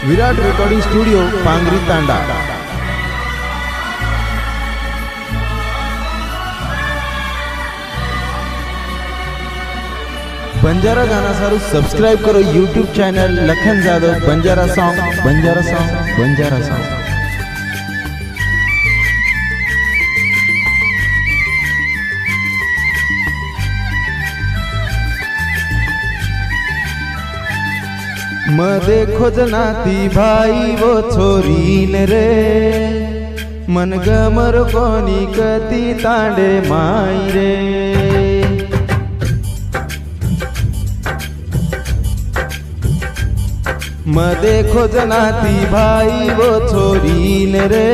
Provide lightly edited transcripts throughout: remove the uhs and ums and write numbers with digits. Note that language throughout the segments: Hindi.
विराट रेकॉर्डिंग स्टुडिओ पांगरी तांडा। बंजारा गाना सारू सब्सक्राइब करो YouTube channel Lakhan Jadav Banjara song Banjara song Banjara song. देखो जनाती भाई वो छोरीन रे मन गमर कोनी कती तांडे माई रे। देखो जनाती भाई वो छोरीन रे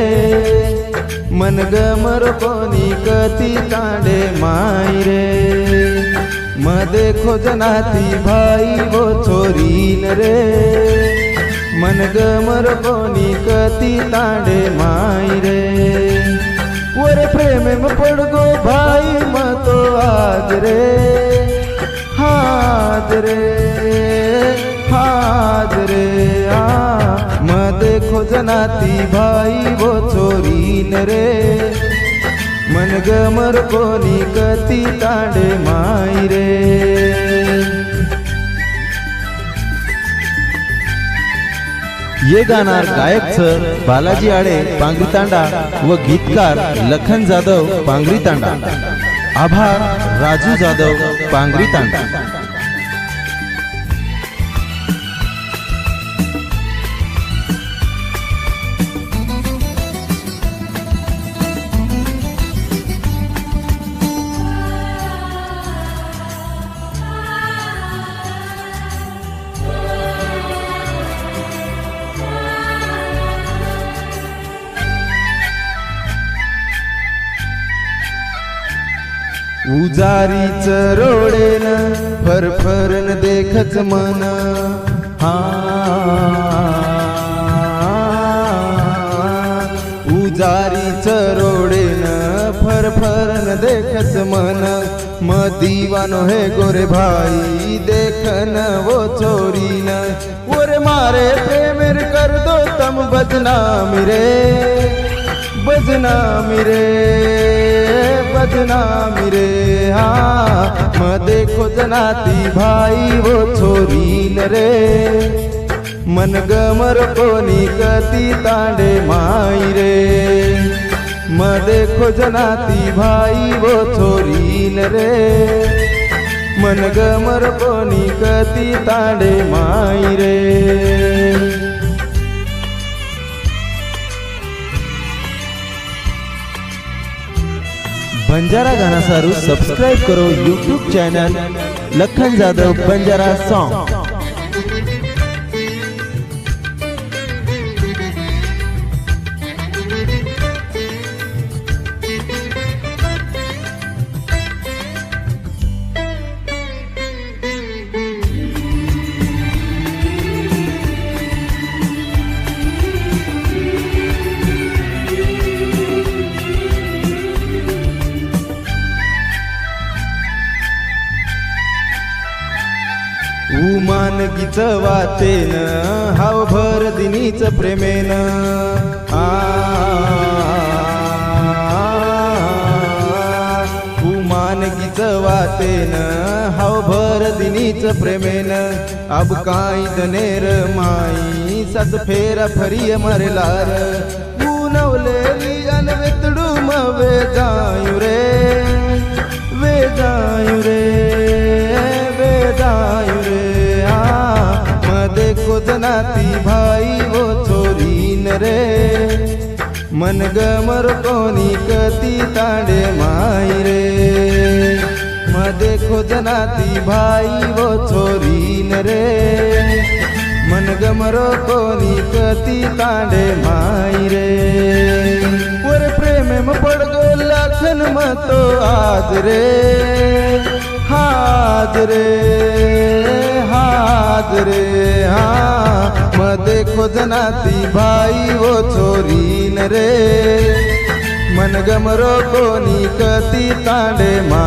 मन गमर कोनी कती तांडे माई रे। देखो जनाती भाई वो छोरीन रे मन गमर कोनी कती तांडे माई रे। वरे प्रेम में पड़ गो भाई मतो आज रे हाज रे हाज रे देखो जनाती भाई वो छोरीन रे मन गमर कोनी कती तांडे माई रे। ये गाना गायक सर बालाजी आडे पांगरी तांडा व गीतकार लखन जाधव पांगरी तांडा। आभार राजू जाधव पांगरी तांडा। उजारीच रोडेन फरफरन देखच मन उजारीच रोडेन फरफरन देखच मन दीवानो है गोरे भाई देखन वो छोरीन। ओरे मारे प्रेमेर कर दो तम बदनामी रे बदनामी रे बदनामी रे। देखो जनाती भाई वो छोरीन रे मन गमर कोनी कती तांडे माई रे। देखो जनाती भाई वो छोरीन रे मन गमर कोनी कती तांडे माई रे। बंजारा गाना सारू सब्सक्राइब करो YouTube channel Lakhan Jadhav Banjara song. मानगीच वातेन हाव भर दिनीच प्रेमेन मानगीच वातेन हाव भर दिनीच प्रेमेन। अब काई दनेर माई सत फेरा फरिय मरलार नवलेली अन वेतडू वे जायू रे वे जायू रे वे जायू रे। देखो जनाती भाई वो छोरीन रे मन गमर कोनी कती तांडे माई रे। देखो जनाती भाई वो छोरीन रे मन गमर कोनी कती तांडे माई रे। और प्रेम में पड़ गो लखन मतो आज रे हाज रे हाज रे। देखो जनाती भाई वो छोरीन रे मन गमरो कोनी कती तांडे मा